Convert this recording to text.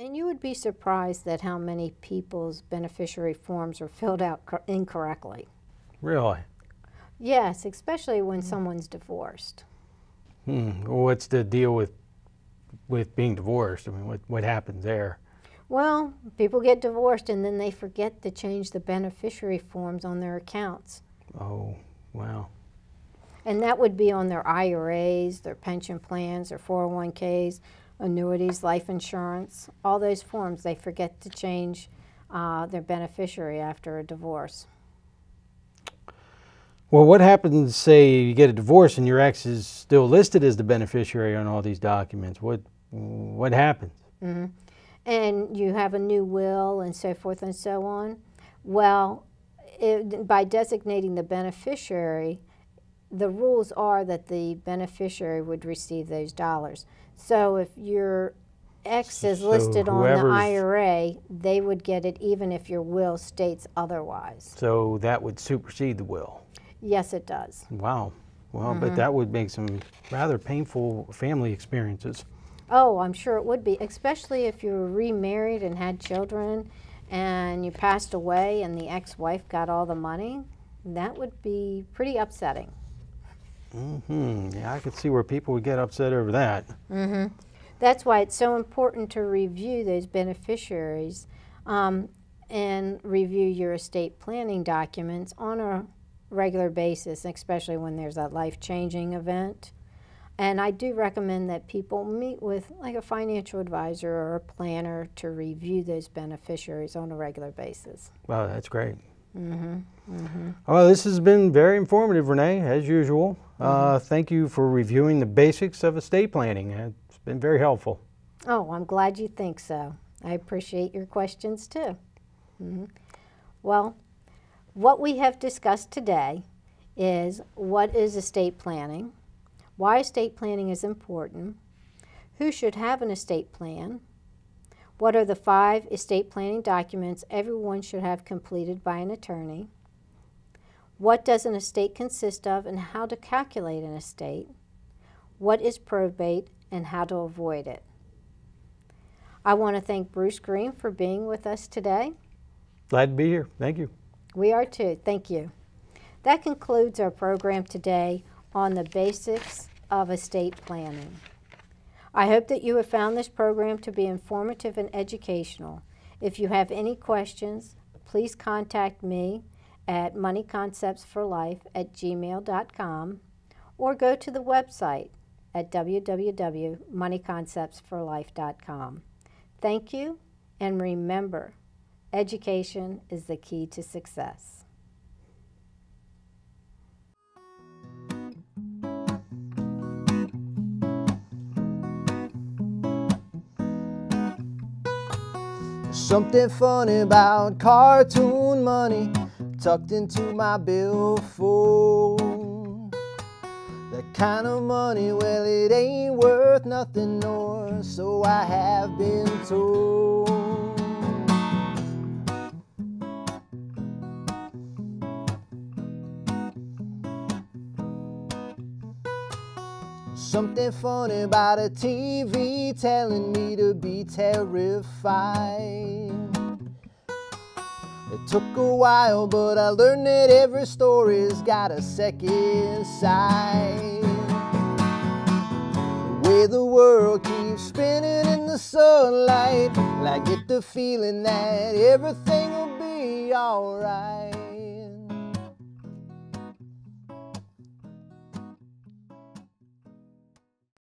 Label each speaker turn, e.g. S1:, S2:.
S1: And you would be surprised at how many people's beneficiary forms are filled out incorrectly.
S2: Really?
S1: Yes, especially when someone's divorced.
S2: What's the deal with being divorced? I mean, what happens there?
S1: Well, people get divorced and then they forget to change the beneficiary forms on their accounts.
S2: Oh, wow.
S1: And that would be on their IRAs, their pension plans, their 401ks, annuities, life insurance, all those forms. They forget to change their beneficiary after a divorce.
S2: Well, what happens, say you get a divorce and your ex is still listed as the beneficiary on all these documents? What happens?
S1: Mm-hmm. And you have a new will and so forth and so on. Well, by designating the beneficiary, the rules are that the beneficiary would receive those dollars. So if your ex is listed on the IRA, they would get it even if your will states otherwise.
S2: So that would supersede the will?
S1: Yes, it does.
S2: Wow. Well, but that would make some rather painful family experiences.
S1: Oh, I'm sure it would be, especially if you were remarried and had children and you passed away and the ex-wife got all the money. That would be pretty upsetting. Yeah, I could see where people would get upset over that. That's why it's so important to review those beneficiaries and review your estate planning documents on a regular basis, especially when there's a life-changing event. And I do recommend that people meet with like a financial advisor or a planner to review those beneficiaries on a regular basis.
S2: Wow, that's great. Well, this has been very informative, Renee, as usual. Thank you for reviewing the basics of estate planning. It's been very helpful.
S1: Oh, I'm glad you think so. I appreciate your questions too. Well, what we have discussed today is what is estate planning, why estate planning is important, who should have an estate plan, what are the 5 estate planning documents everyone should have completed by an attorney, what does an estate consist of and how to calculate an estate, what is probate and how to avoid it. I want to thank Bruce Green for being with us today.
S2: Glad to be here. Thank you.
S1: We are too. Thank you. That concludes our program today on the basics of estate planning. I hope that you have found this program to be informative and educational. If you have any questions, please contact me at MoneyConceptsForLife@gmail.com or go to the website at www.moneyconceptsforlife.com. Thank you, and remember, education is the key to success.
S3: Something funny about cartoon money tucked into my billfold. That kind of money, well, it ain't worth nothing, nor so I have been told. Something funny about a TV telling me to be terrified. It took a while, but I learned that every story's got a second side. The way the world keeps spinning in the sunlight, I get the feeling that everything will be alright.